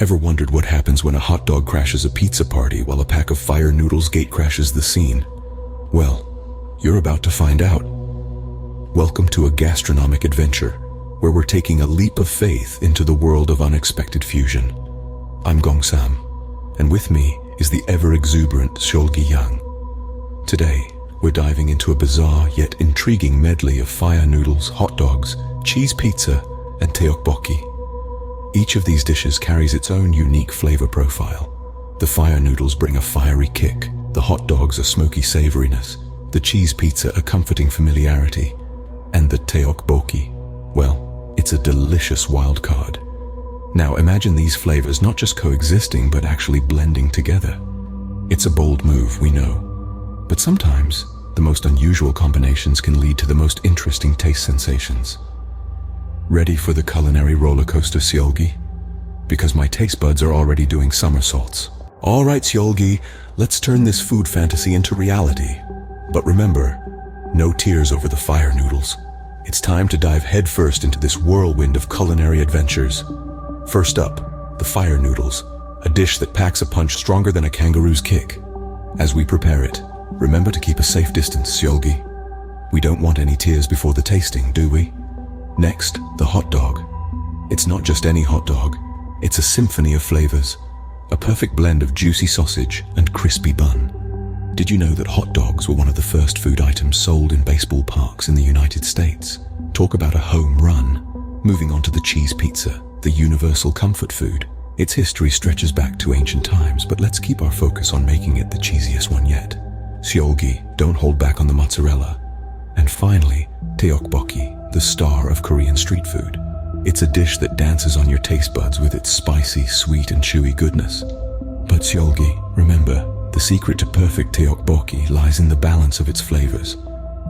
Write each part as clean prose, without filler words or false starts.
Ever wondered what happens when a hot dog crashes a pizza party while a pack of fire noodles gatecrashes the scene? Well, you're about to find out. Welcome to a gastronomic adventure, where we're taking a leap of faith into the world of unexpected fusion. I'm Gong Sam, and with me is the ever-exuberant Seolgi Yang. Today, we're diving into a bizarre yet intriguing medley of fire noodles, hot dogs, cheese pizza, and tteokbokki. Each of these dishes carries its own unique flavor profile. The fire noodles bring a fiery kick, the hot dogs a smoky savoriness, the cheese pizza a comforting familiarity, and the tteokbokki, well, it's a delicious wild card. Now imagine these flavors not just coexisting but actually blending together. It's a bold move, we know, but sometimes the most unusual combinations can lead to the most interesting taste sensations. Ready for the culinary roller coaster, Seolgi? Because my taste buds are already doing somersaults. All right, Seolgi, let's turn this food fantasy into reality. But remember, no tears over the fire noodles. It's time to dive headfirst into this whirlwind of culinary adventures. First up, the fire noodles, a dish that packs a punch stronger than a kangaroo's kick. As we prepare it, remember to keep a safe distance, Seolgi. We don't want any tears before the tasting, do we? Next, the hot dog. It's not just any hot dog, it's a symphony of flavors, a perfect blend of juicy sausage and crispy bun. Did you know that hot dogs were one of the first food items sold in baseball parks in the United States? Talk about a home run. Moving on to the cheese pizza, the universal comfort food. Its history stretches back to ancient times, but let's keep our focus on making it the cheesiest one yet. Seolgi, don't hold back on the mozzarella. And finally, tteokbokki, the star of Korean street food. It's a dish that dances on your taste buds with its spicy, sweet, and chewy goodness. But Seolgi, remember, the secret to perfect tteokbokki lies in the balance of its flavors.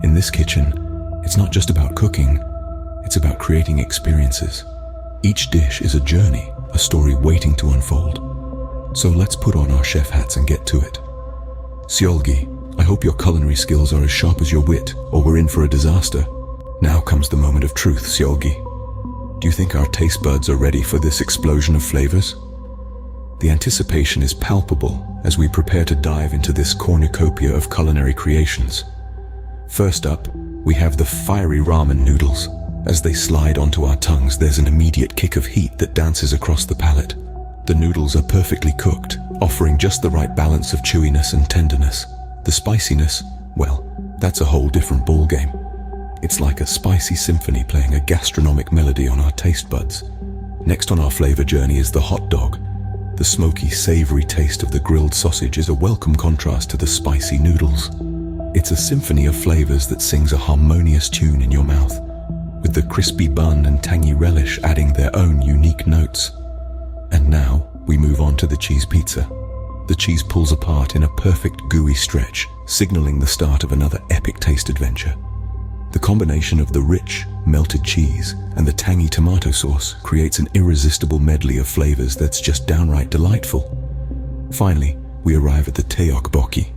In this kitchen, it's not just about cooking, it's about creating experiences. Each dish is a journey, a story waiting to unfold. So let's put on our chef hats and get to it. Seolgi, I hope your culinary skills are as sharp as your wit, or we're in for a disaster. Now comes the moment of truth, Seolgi. Do you think our taste buds are ready for this explosion of flavors? The anticipation is palpable as we prepare to dive into this cornucopia of culinary creations. First up, we have the fiery ramen noodles. As they slide onto our tongues, there's an immediate kick of heat that dances across the palate. The noodles are perfectly cooked, offering just the right balance of chewiness and tenderness. The spiciness, well, that's a whole different ballgame. It's like a spicy symphony playing a gastronomic melody on our taste buds. Next on our flavor journey is the hot dog. The smoky, savory taste of the grilled sausage is a welcome contrast to the spicy noodles. It's a symphony of flavors that sings a harmonious tune in your mouth, with the crispy bun and tangy relish adding their own unique notes. And now, we move on to the cheese pizza. The cheese pulls apart in a perfect gooey stretch, signaling the start of another epic taste adventure. The combination of the rich, melted cheese and the tangy tomato sauce creates an irresistible medley of flavors that's just downright delightful. Finally, we arrive at the tteokbokki.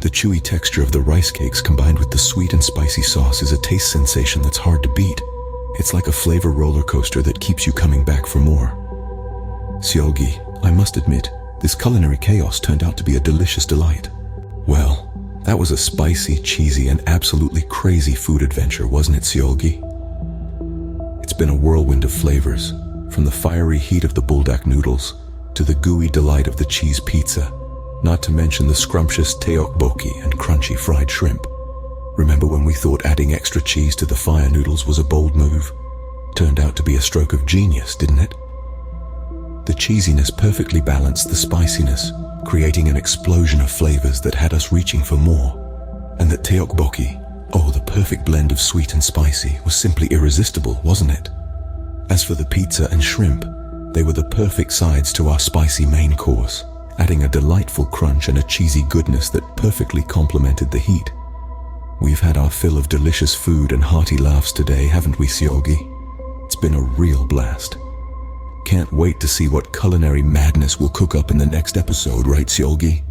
The chewy texture of the rice cakes combined with the sweet and spicy sauce is a taste sensation that's hard to beat. It's like a flavor roller coaster that keeps you coming back for more. Seolgi, I must admit, this culinary chaos turned out to be a delicious delight. Well, that was a spicy, cheesy, and absolutely crazy food adventure, wasn't it, Seolgi? It's been a whirlwind of flavors, from the fiery heat of the buldak noodles to the gooey delight of the cheese pizza, not to mention the scrumptious tteokbokki and crunchy fried shrimp. Remember when we thought adding extra cheese to the fire noodles was a bold move? Turned out to be a stroke of genius, didn't it? The cheesiness perfectly balanced the spiciness, creating an explosion of flavors that had us reaching for more. And that tteokbokki, oh, the perfect blend of sweet and spicy, was simply irresistible, wasn't it? As for the pizza and shrimp, they were the perfect sides to our spicy main course, adding a delightful crunch and a cheesy goodness that perfectly complemented the heat. We've had our fill of delicious food and hearty laughs today, haven't we, Seolgi? It's been a real blast. Can't wait to see what culinary madness we'll cook up in the next episode, right, Seolgi?